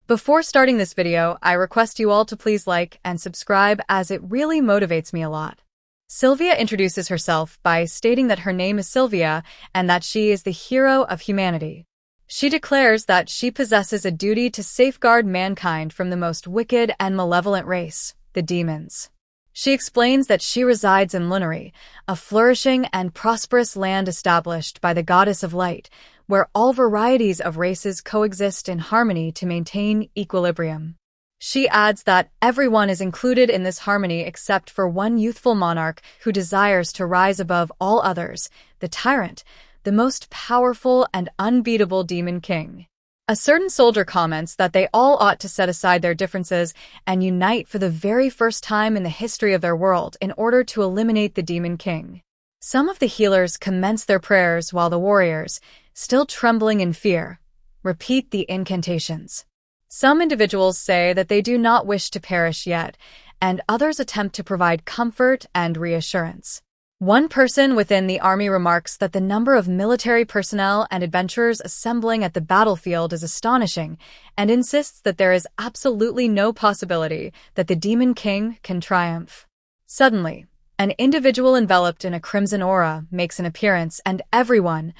Before starting this video, I request you all to please like and subscribe as it really motivates me a lot. Sylvia introduces herself by stating that her name is Sylvia and that she is the hero of humanity. She declares that she possesses a duty to safeguard mankind from the most wicked and malevolent race, the demons. She explains that she resides in Lunary, a flourishing and prosperous land established by the goddess of light, where all varieties of races coexist in harmony to maintain equilibrium. She adds that everyone is included in this harmony except for one youthful monarch who desires to rise above all others, the tyrant, the most powerful and unbeatable demon king. A certain soldier comments that they all ought to set aside their differences and unite for the very first time in the history of their world in order to eliminate the demon king. Some of the healers commence their prayers while the warriors, still trembling in fear, repeat the incantations. Some individuals say that they do not wish to perish yet, and others attempt to provide comfort and reassurance. One person within the army remarks that the number of military personnel and adventurers assembling at the battlefield is astonishing and insists that there is absolutely no possibility that the demon king can triumph. Suddenly, an individual enveloped in a crimson aura makes an appearance and everyone,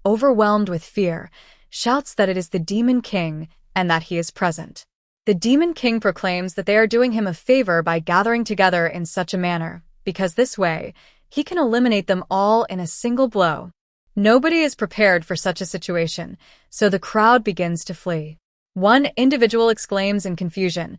overwhelmed with fear, shouts that it is the demon king and that he is present. The demon king proclaims that they are doing him a favor by gathering together in such a manner, because this way, he can eliminate them all in a single blow. Nobody is prepared for such a situation, so the crowd begins to flee. One individual exclaims in confusion,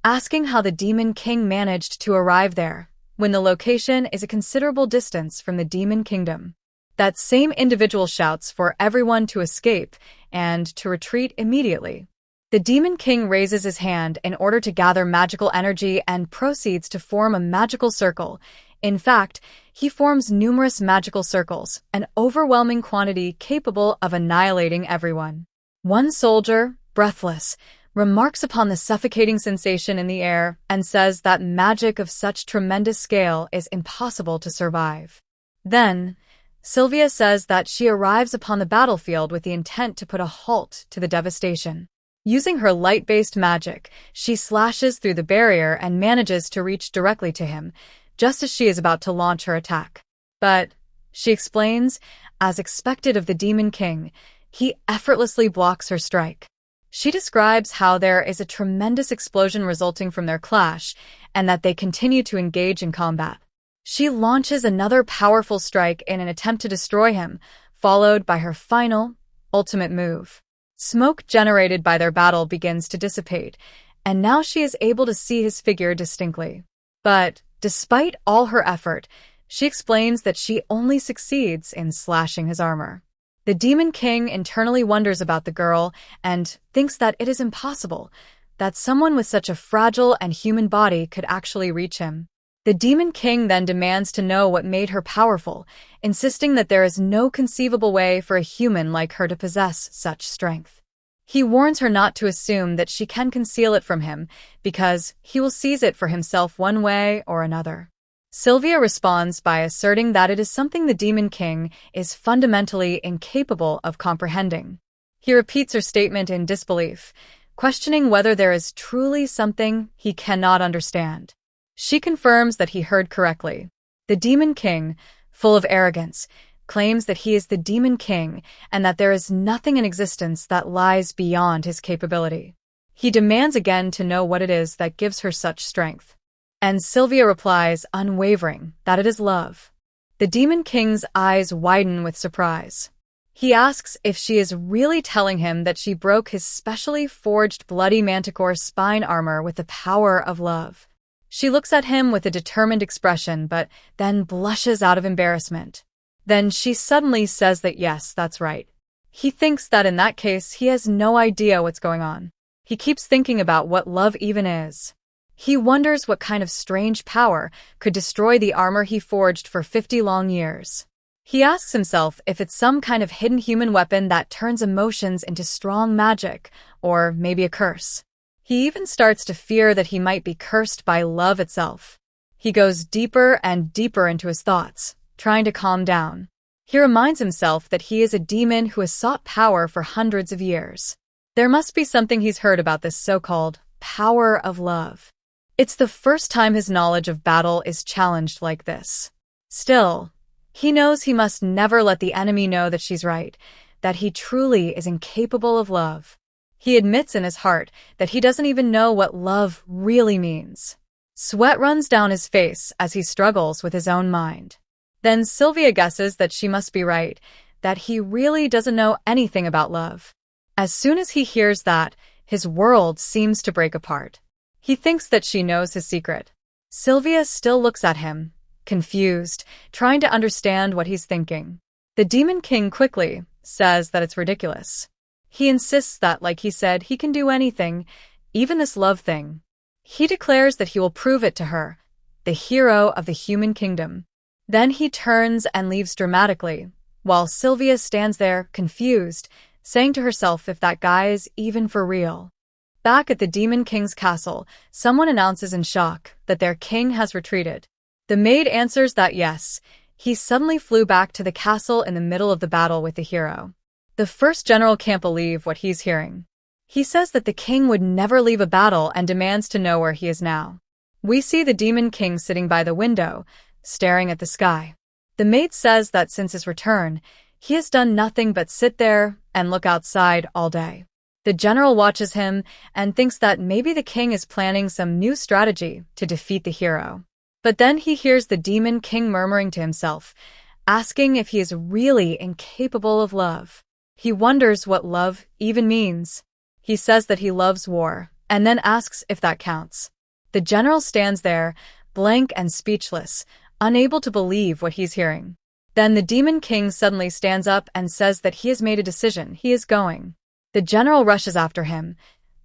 asking how the demon king managed to arrive there, when the location is a considerable distance from the demon kingdom. That same individual shouts for everyone to escape and to retreat immediately. The demon king raises his hand in order to gather magical energy and proceeds to form a magical circle. In fact, he forms numerous magical circles, an overwhelming quantity capable of annihilating everyone. One soldier, breathless, remarks upon the suffocating sensation in the air and says that magic of such tremendous scale is impossible to survive. Then, Sylvia says that she arrives upon the battlefield with the intent to put a halt to the devastation. Using her light-based magic, she slashes through the barrier and manages to reach directly to him, just as she is about to launch her attack. But, she explains, as expected of the demon king, he effortlessly blocks her strike. She describes how there is a tremendous explosion resulting from their clash, and that they continue to engage in combat. She launches another powerful strike in an attempt to destroy him, followed by her final, ultimate move. Smoke generated by their battle begins to dissipate, and now she is able to see his figure distinctly. But, despite all her effort, she explains that she only succeeds in slashing his armor. The demon king internally wonders about the girl and thinks that it is impossible that someone with such a fragile and human body could actually reach him. The demon king then demands to know what made her powerful, insisting that there is no conceivable way for a human like her to possess such strength. He warns her not to assume that she can conceal it from him, because he will seize it for himself one way or another. Sylvia responds by asserting that it is something the demon king is fundamentally incapable of comprehending. He repeats her statement in disbelief, questioning whether there is truly something he cannot understand. She confirms that he heard correctly. The demon king, full of arrogance, claims that he is the demon king and that there is nothing in existence that lies beyond his capability. He demands again to know what it is that gives her such strength. And Sylvia replies, unwavering, that it is love. The demon king's eyes widen with surprise. He asks if she is really telling him that she broke his specially forged bloody manticore spine armor with the power of love. She looks at him with a determined expression, but then blushes out of embarrassment. Then she suddenly says that yes, that's right. He thinks that in that case he has no idea what's going on. He keeps thinking about what love even is. He wonders what kind of strange power could destroy the armor he forged for 50 long years. He asks himself if it's some kind of hidden human weapon that turns emotions into strong magic, or maybe a curse. He even starts to fear that he might be cursed by love itself. He goes deeper and deeper into his thoughts, trying to calm down. He reminds himself that he is a demon who has sought power for hundreds of years. There must be something he's heard about this so-called power of love. It's the first time his knowledge of battle is challenged like this. Still, he knows he must never let the enemy know that she's right, that he truly is incapable of love. He admits in his heart that he doesn't even know what love really means. Sweat runs down his face as he struggles with his own mind. Then Sylvia guesses that she must be right, that he really doesn't know anything about love. As soon as he hears that, his world seems to break apart. He thinks that she knows his secret. Sylvia still looks at him, confused, trying to understand what he's thinking. The Demon King quickly says that it's ridiculous. He insists that, like he said, he can do anything, even this love thing. He declares that he will prove it to her, the hero of the human kingdom. Then he turns and leaves dramatically, while Sylvia stands there, confused, saying to herself if that guy is even for real. Back at the Demon King's castle, someone announces in shock that their king has retreated. The maid answers that yes, he suddenly flew back to the castle in the middle of the battle with the hero. The first general can't believe what he's hearing. He says that the king would never leave a battle and demands to know where he is now. We see the Demon King sitting by the window, staring at the sky. The maid says that since his return, he has done nothing but sit there and look outside all day. The general watches him and thinks that maybe the king is planning some new strategy to defeat the hero. But then he hears the Demon King murmuring to himself, asking if he is really incapable of love. He wonders what love even means. He says that he loves war, and then asks if that counts. The general stands there, blank and speechless, unable to believe what he's hearing. Then the Demon King suddenly stands up and says that he has made a decision, he is going. The general rushes after him,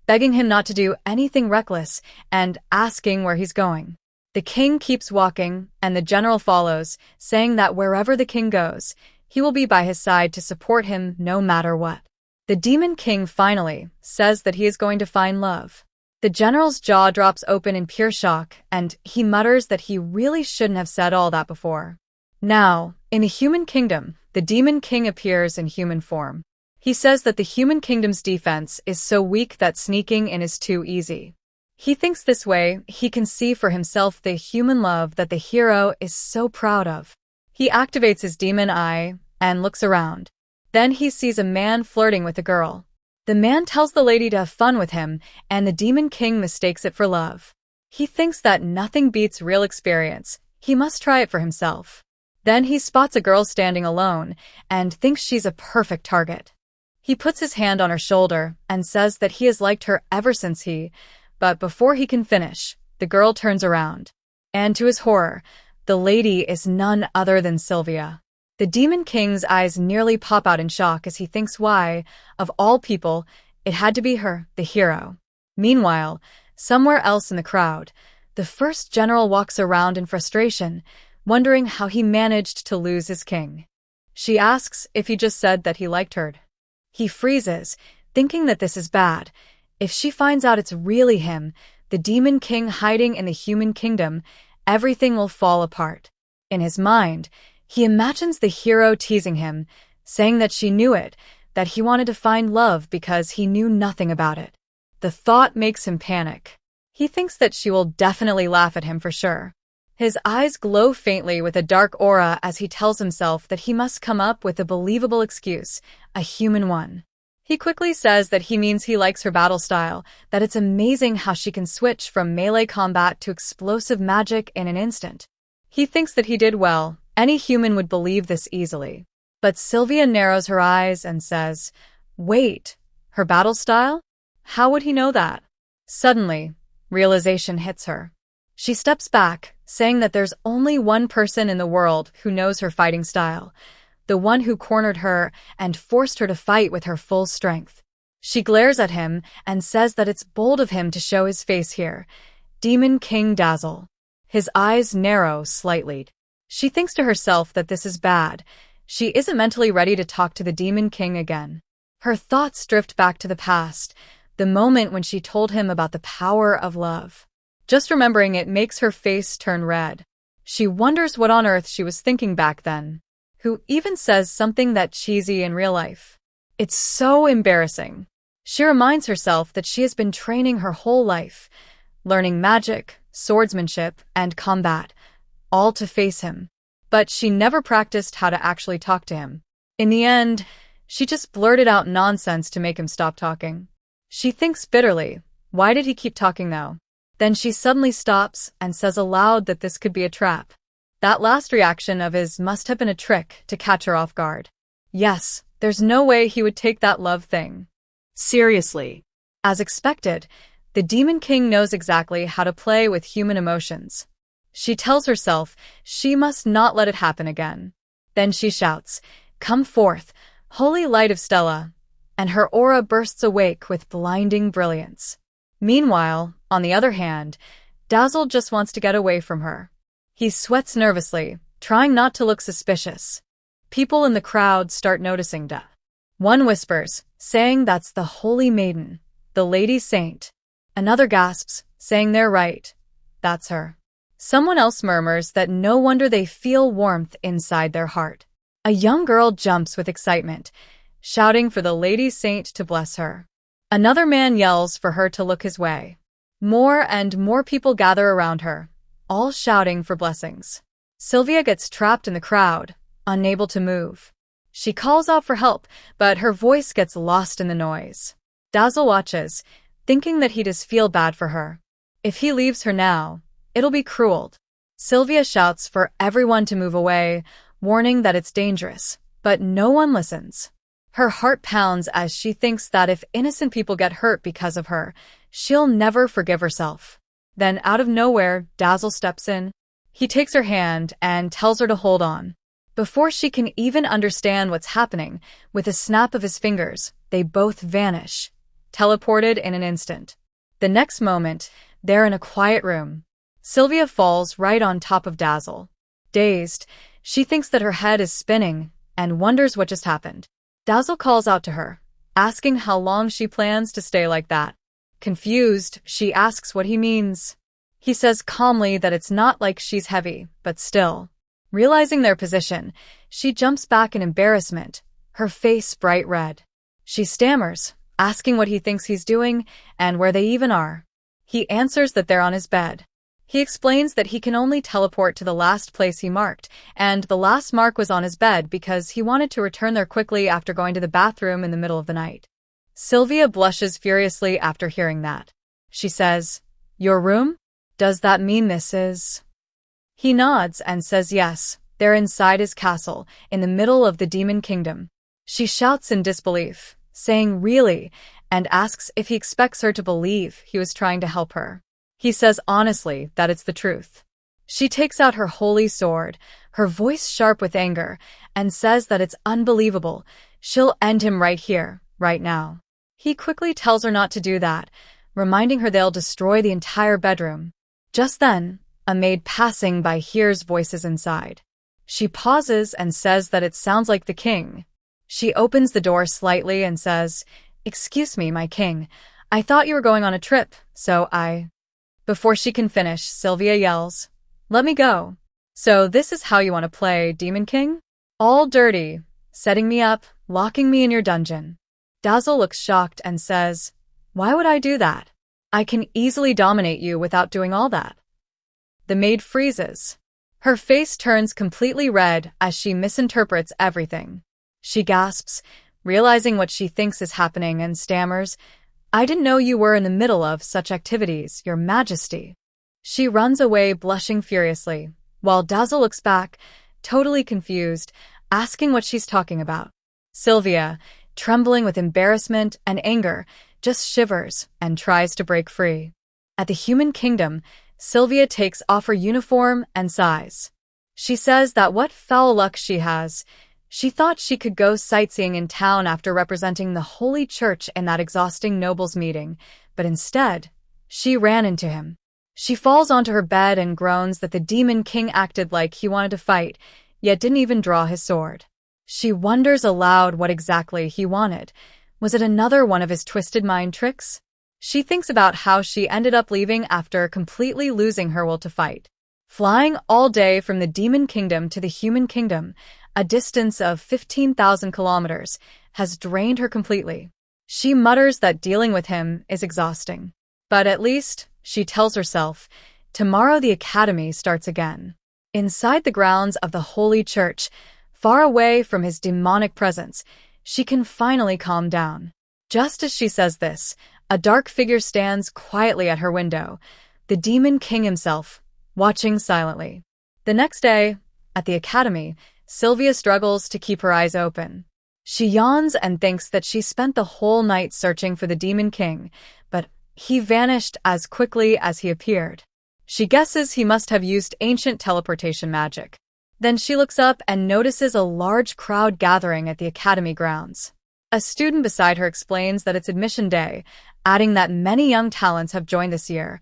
begging him not to do anything reckless and asking where he's going. The king keeps walking, and the general follows, saying that wherever the king goes, he will be by his side to support him no matter what. The Demon King finally says that he is going to find love. The general's jaw drops open in pure shock, and he mutters that he really shouldn't have said all that before. Now, in the human kingdom, the Demon King appears in human form. He says that the human kingdom's defense is so weak that sneaking in is too easy. He thinks this way he can see for himself the human love that the hero is so proud of. He activates his demon eye and looks around. Then he sees a man flirting with a girl. The man tells the lady to have fun with him, and the Demon King mistakes it for love. He thinks that nothing beats real experience. He must try it for himself. Then he spots a girl standing alone and thinks she's a perfect target. He puts his hand on her shoulder and says that he has liked her ever since but before he can finish, the girl turns around. And to his horror, the lady is none other than Sylvia. The Demon King's eyes nearly pop out in shock as he thinks why, of all people, it had to be her, the hero. Meanwhile, somewhere else in the crowd, the first general walks around in frustration, wondering how he managed to lose his king. She asks if he just said that he liked her. He freezes, thinking that this is bad. If she finds out it's really him, the Demon King hiding in the human kingdom, everything will fall apart. In his mind, he imagines the hero teasing him, saying that she knew it, that he wanted to find love because he knew nothing about it. The thought makes him panic. He thinks that she will definitely laugh at him for sure. His eyes glow faintly with a dark aura as he tells himself that he must come up with a believable excuse, a human one. He quickly says that he means he likes her battle style, that it's amazing how she can switch from melee combat to explosive magic in an instant. He thinks that he did well. Any human would believe this easily. But Sylvia narrows her eyes and says, "Wait, her battle style? How would he know that?" Suddenly, realization hits her. She steps back, saying that there's only one person in the world who knows her fighting style, the one who cornered her and forced her to fight with her full strength. She glares at him and says that it's bold of him to show his face here. Demon King Dazzle. His eyes narrow slightly. She thinks to herself that this is bad. She isn't mentally ready to talk to the Demon King again. Her thoughts drift back to the past, the moment when she told him about the power of love. Just remembering it makes her face turn red. She wonders what on earth she was thinking back then. Who even says something that cheesy in real life? It's so embarrassing. She reminds herself that she has been training her whole life, learning magic, swordsmanship, and combat, all to face him. But she never practiced how to actually talk to him. In the end, she just blurted out nonsense to make him stop talking. She thinks bitterly, why did he keep talking though? Then she suddenly stops and says aloud that this could be a trap. That last reaction of his must have been a trick to catch her off guard. Yes, there's no way he would take that love thing seriously. As expected, the Demon King knows exactly how to play with human emotions. She tells herself she must not let it happen again. Then she shouts, "Come forth, holy light of Stella," and her aura bursts awake with blinding brilliance. Meanwhile, on the other hand, Dazzle just wants to get away from her. He sweats nervously, trying not to look suspicious. People in the crowd start noticing Da. One whispers, saying that's the Holy Maiden, the Lady Saint. Another gasps, saying they're right. That's her. Someone else murmurs that no wonder they feel warmth inside their heart. A young girl jumps with excitement, shouting for the Lady Saint to bless her. Another man yells for her to look his way. More and more people gather around her, all shouting for blessings. Sylvia gets trapped in the crowd, unable to move. She calls out for help, but her voice gets lost in the noise. Dazzle watches, thinking that he does feel bad for her. If he leaves her now, it'll be cruel. Sylvia shouts for everyone to move away, warning that it's dangerous, but no one listens. Her heart pounds as she thinks that if innocent people get hurt because of her, she'll never forgive herself. Then out of nowhere, Dazzle steps in. He takes her hand and tells her to hold on. Before she can even understand what's happening, with a snap of his fingers, they both vanish, teleported in an instant. The next moment, they're in a quiet room. Sylvia falls right on top of Dazzle. Dazed, she thinks that her head is spinning and wonders what just happened. Dazzle calls out to her, asking how long she plans to stay like that. Confused, she asks what he means. He says calmly that it's not like she's heavy, but still. Realizing their position, she jumps back in embarrassment, her face bright red. She stammers, asking what he thinks he's doing and where they even are. He answers that they're on his bed. He explains that he can only teleport to the last place he marked, and the last mark was on his bed because he wanted to return there quickly after going to the bathroom in the middle of the night. Sylvia blushes furiously after hearing that. She says, "Your room? Does that mean this is?" He nods and says yes, they're inside his castle, in the middle of the Demon Kingdom. She shouts in disbelief, saying really, and asks if he expects her to believe he was trying to help her. He says honestly that it's the truth. She takes out her holy sword, her voice sharp with anger, and says that it's unbelievable. She'll end him right here, right now. He quickly tells her not to do that, reminding her they'll destroy the entire bedroom. Just then, a maid passing by hears voices inside. She pauses and says that it sounds like the king. She opens the door slightly and says, "Excuse me, my king. I thought you were going on a trip, so I—" Before she can finish, Sylvia yells, "Let me go. So this is how you want to play, Demon King? All dirty, setting me up, locking me in your dungeon." Dazzle looks shocked and says, "Why would I do that? I can easily dominate you without doing all that." The maid freezes. Her face turns completely red as she misinterprets everything. She gasps, realizing what she thinks is happening, and stammers, "I didn't know you were in the middle of such activities, Your Majesty." She runs away blushing furiously, while Dazzle looks back, totally confused, asking what she's talking about. Sylvia, trembling with embarrassment and anger, just shivers and tries to break free. At the Human Kingdom, Sylvia takes off her uniform and sighs. She says that what foul luck she has. She thought she could go sightseeing in town after representing the Holy Church in that exhausting nobles meeting, but instead, she ran into him. She falls onto her bed and groans that the Demon King acted like he wanted to fight, yet didn't even draw his sword. She wonders aloud what exactly he wanted. Was it another one of his twisted mind tricks? She thinks about how she ended up leaving after completely losing her will to fight. Flying all day from the Demon Kingdom to the Human Kingdom, a distance of 15,000 kilometers, has drained her completely. She mutters that dealing with him is exhausting. But at least, she tells herself, tomorrow the academy starts again. Inside the grounds of the holy church, far away from his demonic presence, she can finally calm down. Just as she says this, a dark figure stands quietly at her window, the demon king himself, watching silently. The next day, at the academy, Sylvia struggles to keep her eyes open. She yawns and thinks that she spent the whole night searching for the demon king, but he vanished as quickly as he appeared. She guesses he must have used ancient teleportation magic. Then she looks up and notices a large crowd gathering at the academy grounds. A student beside her explains that it's admission day, adding that many young talents have joined this year,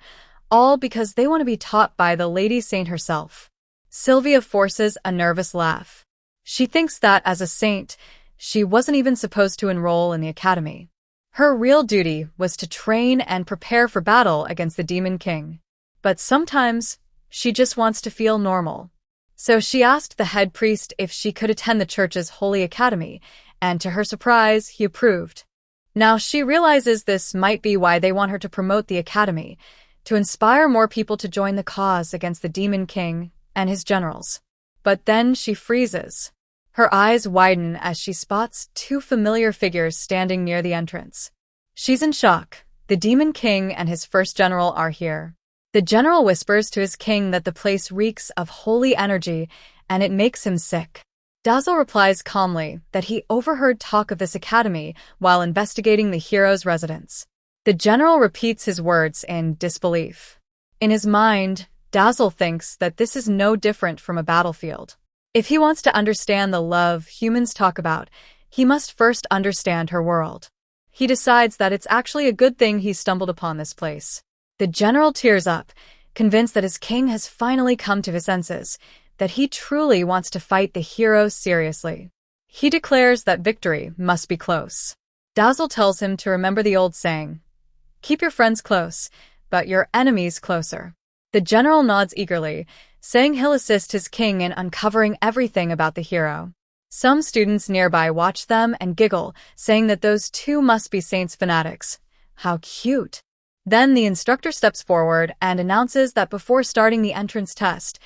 all because they want to be taught by the Lady Saint herself. Sylvia forces a nervous laugh. She thinks that, as a saint, she wasn't even supposed to enroll in the academy. Her real duty was to train and prepare for battle against the Demon King. But sometimes, she just wants to feel normal. So she asked the head priest if she could attend the church's holy academy, and to her surprise, he approved. Now she realizes this might be why they want her to promote the academy, to inspire more people to join the cause against the Demon King and his generals. But then she freezes. Her eyes widen as she spots two familiar figures standing near the entrance. She's in shock. The Demon King and his first general are here. The general whispers to his king that the place reeks of holy energy and it makes him sick. Dazzle replies calmly that he overheard talk of this academy while investigating the hero's residence. The general repeats his words in disbelief. In his mind, Dazzle thinks that this is no different from a battlefield. If he wants to understand the love humans talk about, he must first understand her world. He decides that it's actually a good thing he stumbled upon this place. The general tears up, convinced that his king has finally come to his senses, that he truly wants to fight the hero seriously. He declares that victory must be close. Dazzle tells him to remember the old saying, "Keep your friends close, but your enemies closer." The general nods eagerly, saying he'll assist his king in uncovering everything about the hero. Some students nearby watch them and giggle, saying that those two must be Saints fanatics. How cute! Then the instructor steps forward and announces that before starting the entrance test,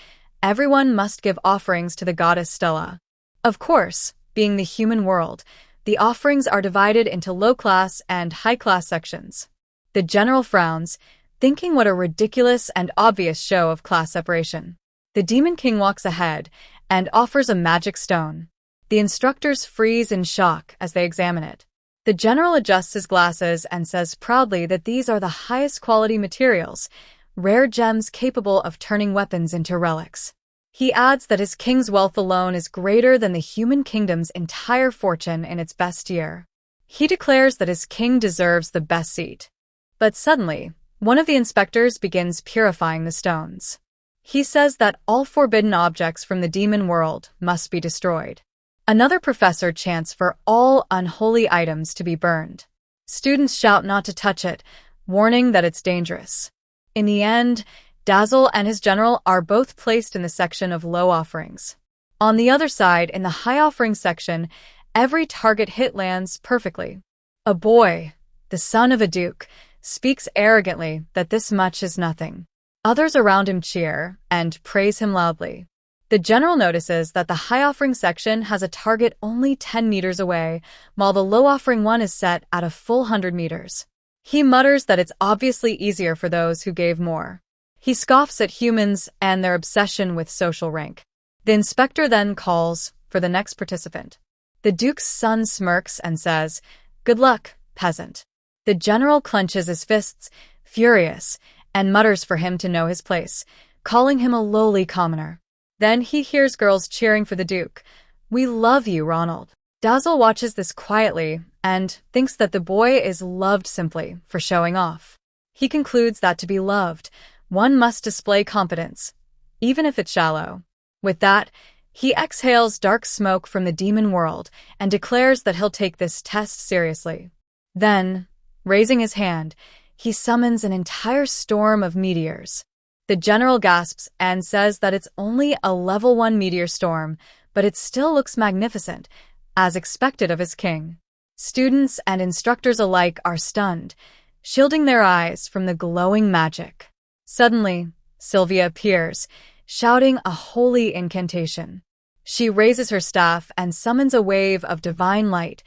everyone must give offerings to the goddess Stella. Of course, being the human world, the offerings are divided into low-class and high-class sections. The general frowns, thinking what a ridiculous and obvious show of class separation. The Demon King walks ahead and offers a magic stone. The instructors freeze in shock as they examine it. The general adjusts his glasses and says proudly that these are the highest quality materials, rare gems capable of turning weapons into relics. He adds that his king's wealth alone is greater than the human kingdom's entire fortune in its best year. He declares that his king deserves the best seat. But suddenly, one of the inspectors begins purifying the stones. He says that all forbidden objects from the demon world must be destroyed. Another professor chants for all unholy items to be burned. Students shout not to touch it, warning that it's dangerous. In the end, Dazzle and his general are both placed in the section of low offerings. On the other side, in the high offering section, every target hit lands perfectly. A boy, the son of a duke, speaks arrogantly that this much is nothing. Others around him cheer and praise him loudly. The general notices that the high offering section has a target only 10 meters away, while the low offering one is set at a full 100 meters. He mutters that it's obviously easier for those who gave more. He scoffs at humans and their obsession with social rank. The inspector then calls for the next participant. The duke's son smirks and says, "Good luck, peasant." The general clenches his fists, furious, and mutters for him to know his place, calling him a lowly commoner. Then he hears girls cheering for the duke. "We love you, Ronald." Dazzle watches this quietly and thinks that the boy is loved simply for showing off. He concludes that to be loved, one must display competence, even if it's shallow. With that, he exhales dark smoke from the demon world and declares that he'll take this test seriously. Then, raising his hand, he summons an entire storm of meteors. The general gasps and says that it's only a level 1 meteor storm, but it still looks magnificent, as expected of his king. Students and instructors alike are stunned, shielding their eyes from the glowing magic. Suddenly, Sylvia appears, shouting a holy incantation. She raises her staff and summons a wave of divine light,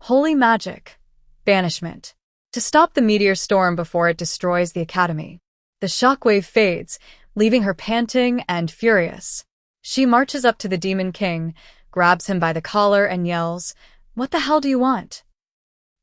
holy magic, banishment, to stop the meteor storm before it destroys the academy. The shockwave fades, leaving her panting and furious. She marches up to the Demon King, grabs him by the collar and yells, "What the hell do you want?"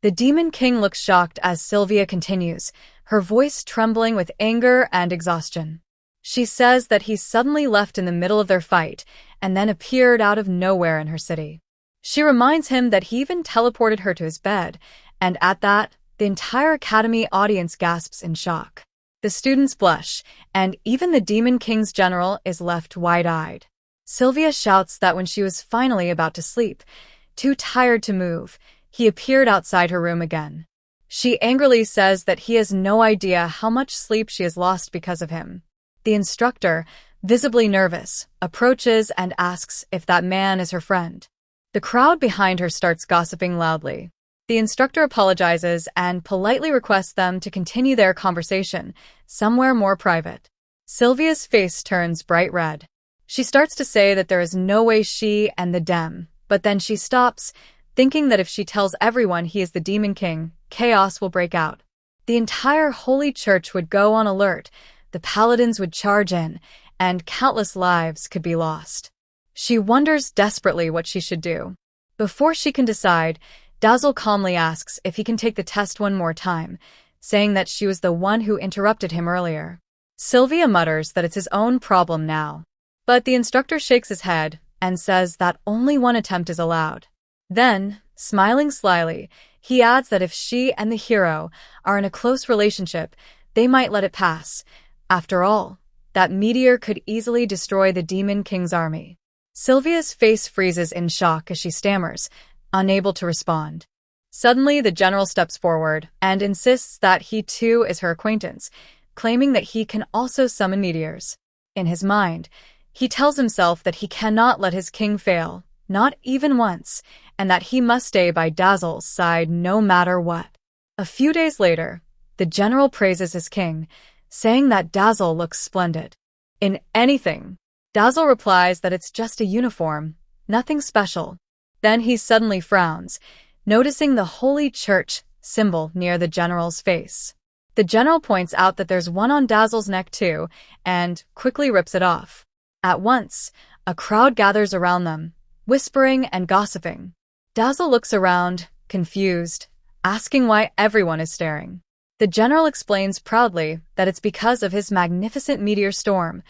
The Demon King looks shocked as Sylvia continues, her voice trembling with anger and exhaustion. She says that he suddenly left in the middle of their fight and then appeared out of nowhere in her city. She reminds him that he even teleported her to his bed, and at that, the entire academy audience gasps in shock. The students blush, and even the Demon King's general is left wide-eyed. Sylvia shouts that when she was finally about to sleep, too tired to move, he appeared outside her room again. She angrily says that he has no idea how much sleep she has lost because of him. The instructor, visibly nervous, approaches and asks if that man is her friend. The crowd behind her starts gossiping loudly. The instructor apologizes and politely requests them to continue their conversation, somewhere more private. Sylvia's face turns bright red. She starts to say that there is no way she and the Dem, but then she stops, thinking that if she tells everyone he is the Demon King, chaos will break out. The entire holy church would go on alert, the paladins would charge in, and countless lives could be lost. She wonders desperately what she should do. Before she can decide, Dazzle calmly asks if he can take the test one more time, saying that she was the one who interrupted him earlier. Sylvia mutters that it's his own problem now. But the instructor shakes his head and says that only one attempt is allowed. Then, smiling slyly, he adds that if she and the hero are in a close relationship, they might let it pass. After all, that meteor could easily destroy the Demon King's army. Sylvia's face freezes in shock as she stammers, unable to respond. Suddenly, the general steps forward and insists that he too is her acquaintance, claiming that he can also summon meteors. In his mind, he tells himself that he cannot let his king fail, not even once, and that he must stay by Dazzle's side no matter what. A few days later, the general praises his king, saying that Dazzle looks splendid. In anything, Dazzle replies that it's just a uniform, nothing special. Then he suddenly frowns, noticing the Holy Church symbol near the general's face. The general points out that there's one on Dazzle's neck too, and quickly rips it off. At once, a crowd gathers around them, whispering and gossiping. Dazzle looks around, confused, asking why everyone is staring. The general explains proudly that it's because of his magnificent meteor storm.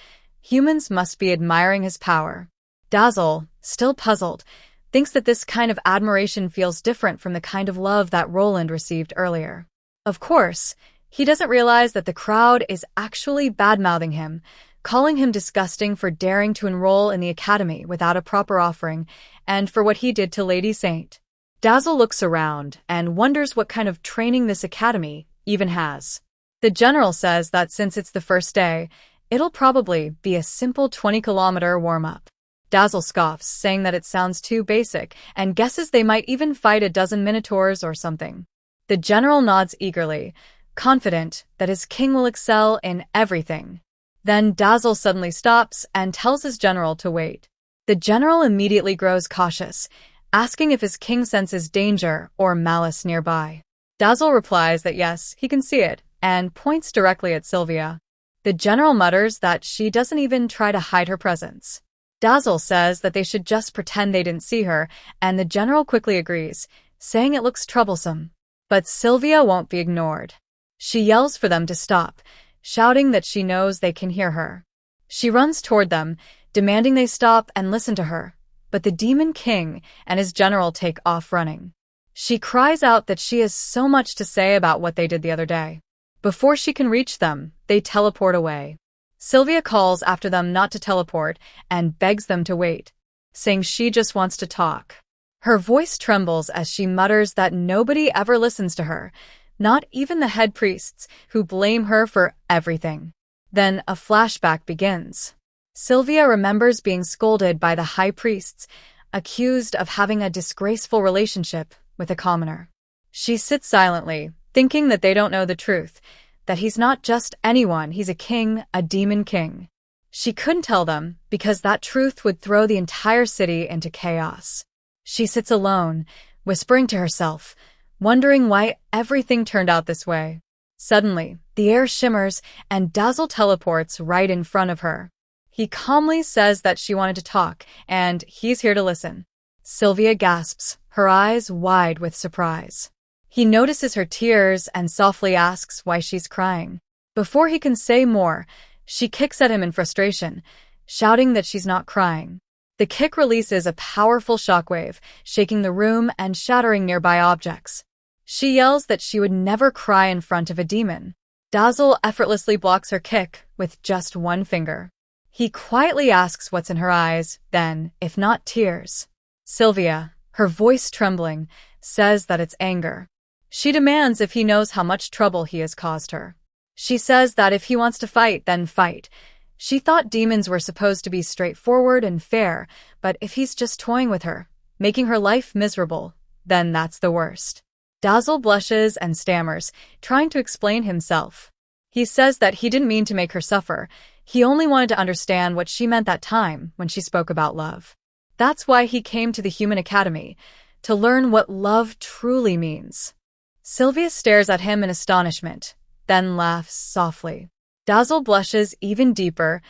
Humans must be admiring his power. Dazzle, still puzzled, thinks that this kind of admiration feels different from the kind of love that Roland received earlier. Of course, he doesn't realize that the crowd is actually bad-mouthing him, calling him disgusting for daring to enroll in the academy without a proper offering, and for what he did to Lady Saint. Dazzle looks around and wonders what kind of training this academy even has. The general says that since it's the first day, it'll probably be a simple 20-kilometer warm-up. Dazzle scoffs, saying that it sounds too basic, and guesses they might even fight a dozen minotaurs or something. The general nods eagerly, confident that his king will excel in everything. Then Dazzle suddenly stops and tells his general to wait. The general immediately grows cautious, asking if his king senses danger or malice nearby. Dazzle replies that yes, he can see it, and points directly at Sylvia. The general mutters that she doesn't even try to hide her presence. Dazzle says that they should just pretend they didn't see her, and the general quickly agrees, saying it looks troublesome. But Sylvia won't be ignored. She yells for them to stop, shouting that she knows they can hear her. She runs toward them, demanding they stop and listen to her, but the Demon King and his general take off running. She cries out that she has so much to say about what they did the other day. Before she can reach them, they teleport away. Sylvia calls after them not to teleport and begs them to wait, saying she just wants to talk. Her voice trembles as she mutters that nobody ever listens to her, not even the head priests, who blame her for everything. Then a flashback begins. Sylvia remembers being scolded by the high priests, accused of having a disgraceful relationship with a commoner. She sits silently, thinking that they don't know the truth, that he's not just anyone, he's a king, a demon king. She couldn't tell them, because that truth would throw the entire city into chaos. She sits alone, whispering to herself, wondering why everything turned out this way. Suddenly, the air shimmers and Dazzle teleports right in front of her. He calmly says that she wanted to talk, and he's here to listen. Sylvia gasps, her eyes wide with surprise. He notices her tears and softly asks why she's crying. Before he can say more, she kicks at him in frustration, shouting that she's not crying. The kick releases a powerful shockwave, shaking the room and shattering nearby objects. She yells that she would never cry in front of a demon. Dazzle effortlessly blocks her kick with just one finger. He quietly asks what's in her eyes, then, if not tears. Sylvia, her voice trembling, says that it's anger. She demands if he knows how much trouble he has caused her. She says that if he wants to fight, then fight. She thought demons were supposed to be straightforward and fair, but if he's just toying with her, making her life miserable, then that's the worst. Dazzle blushes and stammers, trying to explain himself. He says that he didn't mean to make her suffer. He only wanted to understand what she meant that time when she spoke about love. That's why he came to the Human Academy, to learn what love truly means. Sylvia stares at him in astonishment, then laughs softly. Dazzle blushes even deeper,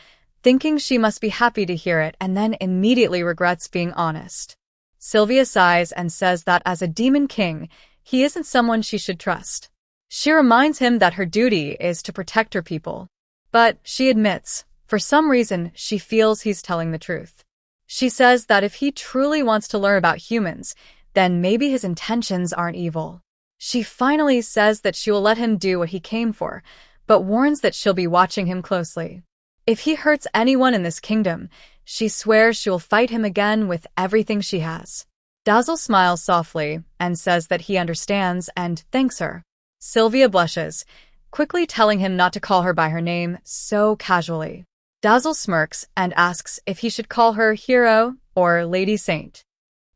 thinking she must be happy to hear it, and then immediately regrets being honest. Sylvia sighs and says that as a demon king, he isn't someone she should trust. She reminds him that her duty is to protect her people. But, she admits, for some reason, she feels he's telling the truth. She says that if he truly wants to learn about humans, then maybe his intentions aren't evil. She finally says that she will let him do what he came for, but warns that she'll be watching him closely. If he hurts anyone in this kingdom, she swears she will fight him again with everything she has. Dazzle smiles softly and says that he understands and thanks her. Sylvia blushes, quickly telling him not to call her by her name so casually. Dazzle smirks and asks if he should call her Hero or Lady Saint.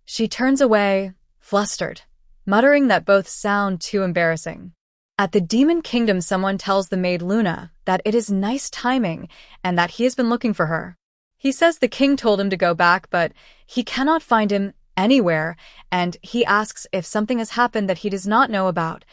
She turns away, flustered, muttering that both sound too embarrassing. At the Demon Kingdom, someone tells the maid Luna that it is nice timing and that he has been looking for her. He says the king told him to go back, but he cannot find him anywhere, and he asks if something has happened that he does not know about.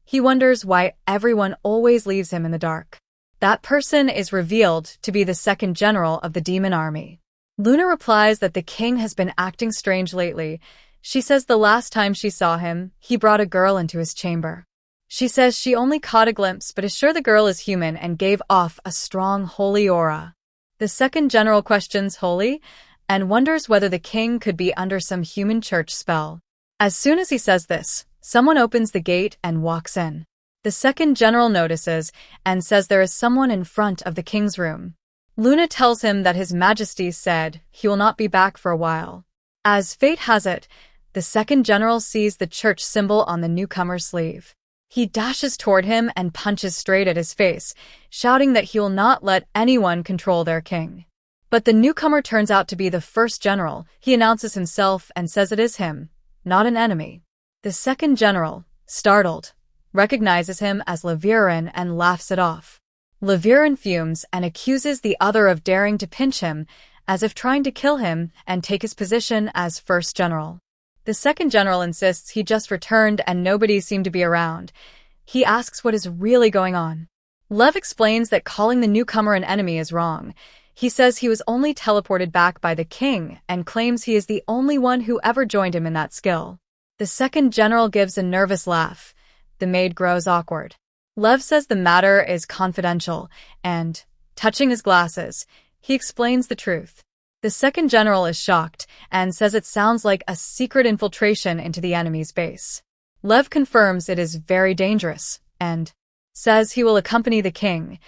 He wonders why everyone always leaves him in the dark. That person is revealed to be the second general of the demon army. Luna replies that the king has been acting strange lately. She says the last time she saw him, he brought a girl into his chamber. She says she only caught a glimpse but is sure the girl is human and gave off a strong holy aura. The second general questions holy and wonders whether the king could be under some human church spell. As soon as he says this, someone opens the gate and walks in. The second general notices and says there is someone in front of the king's room. Luna tells him that His Majesty said he will not be back for a while. As fate has it, the second general sees the church symbol on the newcomer's sleeve. He dashes toward him and punches straight at his face, shouting that he will not let anyone control their king. But the newcomer turns out to be the first general. He announces himself and says it is him, not an enemy. The second general, startled, recognizes him as Levirin and laughs it off. Levirin fumes and accuses the other of daring to pinch him, as if trying to kill him and take his position as first general. The second general insists he just returned and nobody seemed to be around. He asks what is really going on. Lev explains that calling the newcomer an enemy is wrong. He says he was only teleported back by the king and claims he is the only one who ever joined him in that skill. The second general gives a nervous laugh. The maid grows awkward. Lev says the matter is confidential and, touching his glasses, he explains the truth. The second general is shocked and says it sounds like a secret infiltration into the enemy's base. Lev confirms it is very dangerous and says he will accompany the king.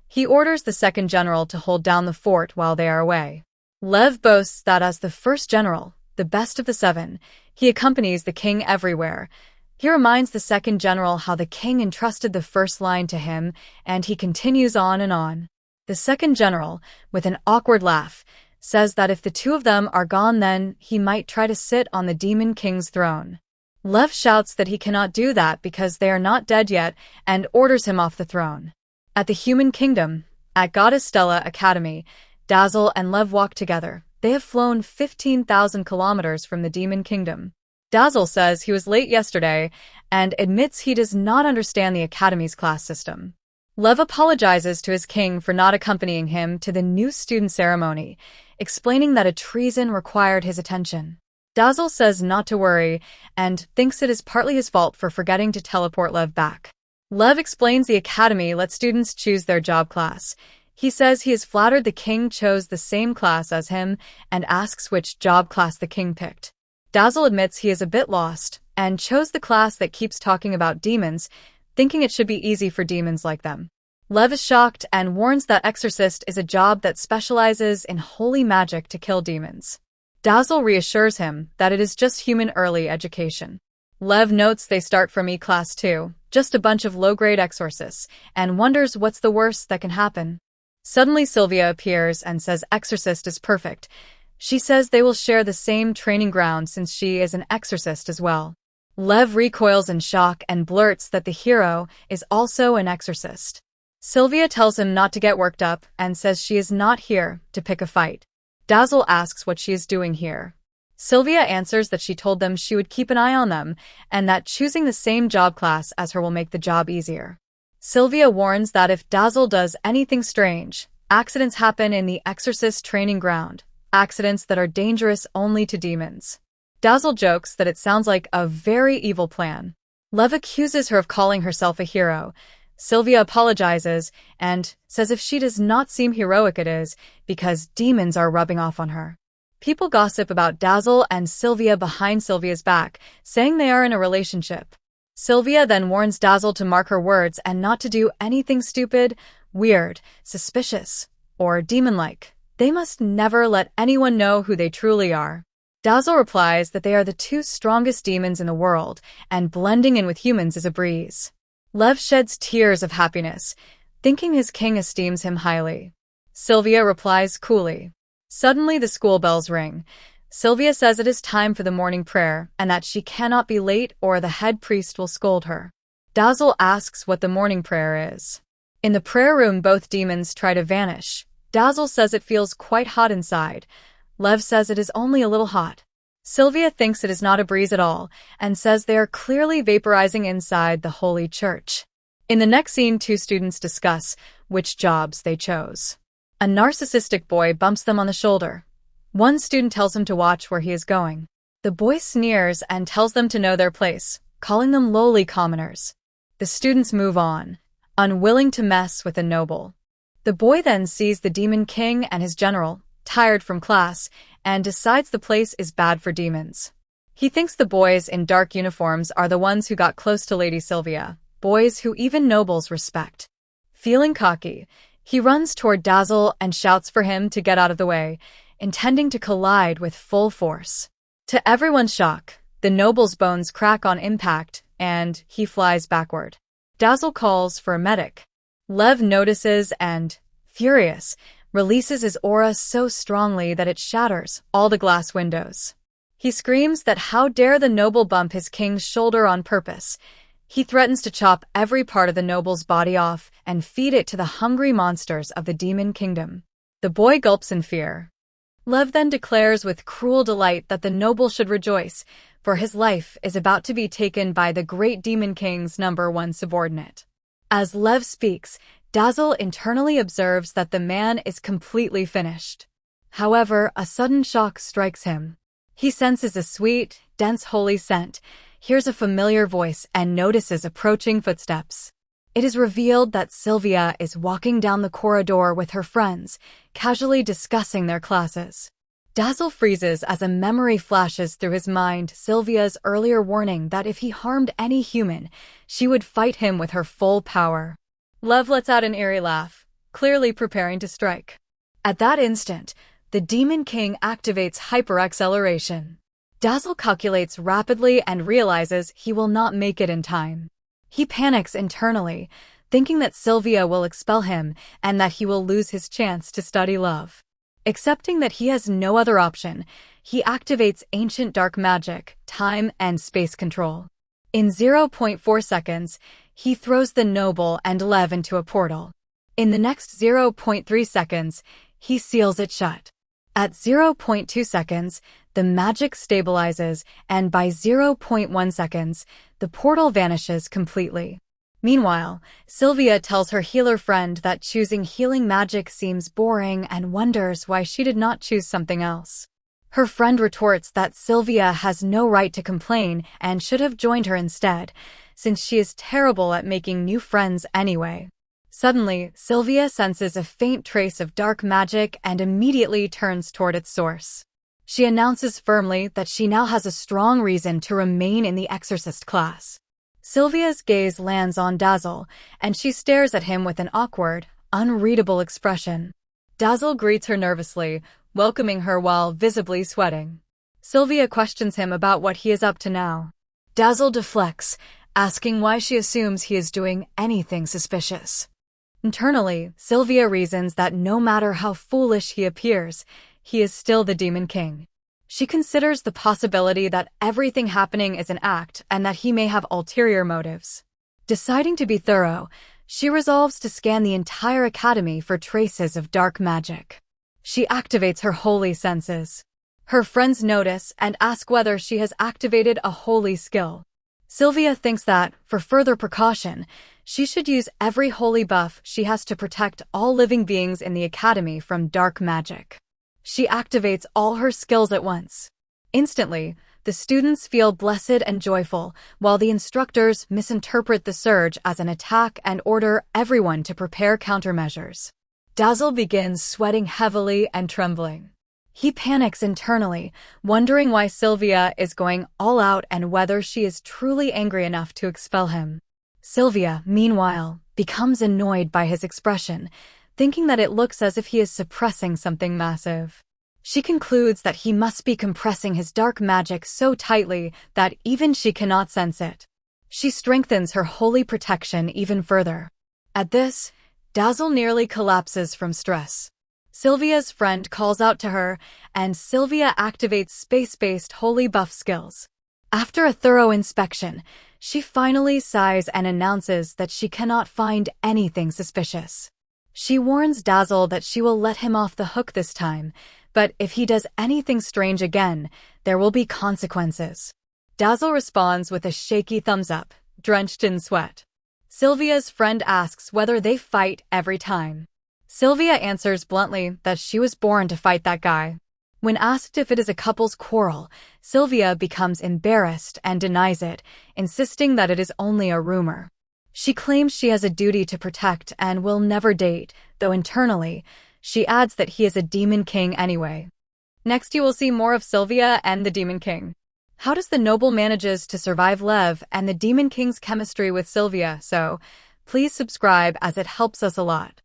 He orders the second general to hold down the fort while they are away. Lev boasts that as the first general, the best of the seven, he accompanies the king everywhere. He reminds the second general how the king entrusted the first line to him, and he continues on and on. The second general, with an awkward laugh, says that if the two of them are gone then he might try to sit on the demon king's throne. Lev shouts that he cannot do that because they are not dead yet and orders him off the throne. At the human kingdom, at Goddess Stella Academy, Dazzle and Lev walk together. They have flown 15,000 kilometers from the demon kingdom. Dazzle says he was late yesterday and admits he does not understand the Academy's class system. Lev apologizes to his king for not accompanying him to the new student ceremony, explaining that a treason required his attention. Dazzle says not to worry and thinks it is partly his fault for forgetting to teleport Lev back. Lev explains the Academy lets students choose their job class. He says he is flattered the king chose the same class as him and asks which job class the king picked. Dazzle admits he is a bit lost and chose the class that keeps talking about demons, thinking it should be easy for demons like them. Lev is shocked and warns that Exorcist is a job that specializes in holy magic to kill demons. Dazzle reassures him that it is just human early education. Lev notes they start from E-Class 2, just a bunch of low-grade exorcists, and wonders what's the worst that can happen. Suddenly Sylvia appears and says Exorcist is perfect. She says they will share the same training ground since she is an exorcist as well. Lev recoils in shock and blurts that the hero is also an exorcist. Sylvia tells him not to get worked up and says she is not here to pick a fight. Dazzle asks what she is doing here. Sylvia answers that she told them she would keep an eye on them and that choosing the same job class as her will make the job easier. Sylvia warns that if Dazzle does anything strange, accidents happen in the exorcist training ground, accidents that are dangerous only to demons. Dazzle jokes that it sounds like a very evil plan. Lev accuses her of calling herself a hero. Sylvia apologizes and says if she does not seem heroic it is because demons are rubbing off on her. People gossip about Dazzle and Sylvia behind Sylvia's back, saying they are in a relationship. Sylvia then warns Dazzle to mark her words and not to do anything stupid, weird, suspicious, or demon-like. They must never let anyone know who they truly are. Dazzle replies that they are the two strongest demons in the world, and blending in with humans is a breeze. Lev sheds tears of happiness, thinking his king esteems him highly. Sylvia replies coolly. Suddenly the school bells ring. Sylvia says it is time for the morning prayer and that she cannot be late or the head priest will scold her. Dazzle asks what the morning prayer is. In the prayer room both demons try to vanish. Dazzle says it feels quite hot inside. Lev says it is only a little hot. Sylvia thinks it is not a breeze at all and says they are clearly vaporizing inside the holy church. In the next scene, two students discuss which jobs they chose. A narcissistic boy bumps them on the shoulder. One student tells him to watch where he is going. The boy sneers and tells them to know their place, calling them lowly commoners. The students move on, unwilling to mess with a noble. The boy then sees the demon king and his general, tired from class, and decides the place is bad for demons. He thinks the boys in dark uniforms are the ones who got close to Lady Sylvia, boys who even nobles respect. Feeling cocky, he runs toward Dazzle and shouts for him to get out of the way, intending to collide with full force. To everyone's shock, the noble's bones crack on impact, and he flies backward. Dazzle calls for a medic. Lev notices and, furious, releases his aura so strongly that it shatters all the glass windows. He screams that how dare the noble bump his king's shoulder on purpose. He threatens to chop every part of the noble's body off and feed it to the hungry monsters of the demon kingdom. The boy gulps in fear. Lev then declares with cruel delight that the noble should rejoice, for his life is about to be taken by the great demon king's #1 subordinate. As Lev speaks, Dazzle internally observes that the man is completely finished. However, a sudden shock strikes him. He senses a sweet, dense holy scent, hears a familiar voice, and notices approaching footsteps. It is revealed that Sylvia is walking down the corridor with her friends, casually discussing their classes. Dazzle freezes as a memory flashes through his mind Sylvia's earlier warning that if he harmed any human, she would fight him with her full power. Lev lets out an eerie laugh, clearly preparing to strike. At that instant, the Demon King activates hyper-acceleration. Dazzle calculates rapidly and realizes he will not make it in time. He panics internally, thinking that Sylvia will expel him and that he will lose his chance to study love. Accepting that he has no other option, he activates ancient dark magic, time and space control. In zero point 0.4 seconds, he throws the noble and Lev into a portal. In the next 0.3 seconds, he seals it shut. At 0.2 seconds, the magic stabilizes, and by 0.1 seconds, the portal vanishes completely. Meanwhile, Sylvia tells her healer friend that choosing healing magic seems boring and wonders why she did not choose something else. Her friend retorts that Sylvia has no right to complain and should have joined her instead, since she is terrible at making new friends anyway. Suddenly, Sylvia senses a faint trace of dark magic and immediately turns toward its source. She announces firmly that she now has a strong reason to remain in the exorcist class. Sylvia's gaze lands on Dazzle, and she stares at him with an awkward, unreadable expression. Dazzle greets her nervously, welcoming her while visibly sweating. Sylvia questions him about what he is up to now. Dazzle deflects, asking why she assumes he is doing anything suspicious. Internally, Sylvia reasons that no matter how foolish he appears, he is still the Demon King. She considers the possibility that everything happening is an act and that he may have ulterior motives. Deciding to be thorough, she resolves to scan the entire academy for traces of dark magic. She activates her holy senses. Her friends notice and ask whether she has activated a holy skill. Sylvia thinks that, for further precaution, she should use every holy buff she has to protect all living beings in the academy from dark magic. She activates all her skills at once. Instantly, the students feel blessed and joyful, while the instructors misinterpret the surge as an attack and order everyone to prepare countermeasures. Dazzle begins sweating heavily and trembling. He panics internally, wondering why Sylvia is going all out and whether she is truly angry enough to expel him. Sylvia, meanwhile, becomes annoyed by his expression, thinking that it looks as if he is suppressing something massive. She concludes that he must be compressing his dark magic so tightly that even she cannot sense it. She strengthens her holy protection even further. At this, Dazzle nearly collapses from stress. Sylvia's friend calls out to her, and Sylvia activates space-based holy buff skills. After a thorough inspection, she finally sighs and announces that she cannot find anything suspicious. She warns Dazzle that she will let him off the hook this time, but if he does anything strange again, there will be consequences. Dazzle responds with a shaky thumbs up, drenched in sweat. Sylvia's friend asks whether they fight every time. Sylvia answers bluntly that she was born to fight that guy. When asked if it is a couple's quarrel, Sylvia becomes embarrassed and denies it, insisting that it is only a rumor. She claims she has a duty to protect and will never date, though internally, she adds that he is a Demon King anyway. Next you will see more of Sylvia and the Demon King. How does the noble manages to survive Lev and the Demon King's chemistry with Sylvia, so please subscribe as it helps us a lot.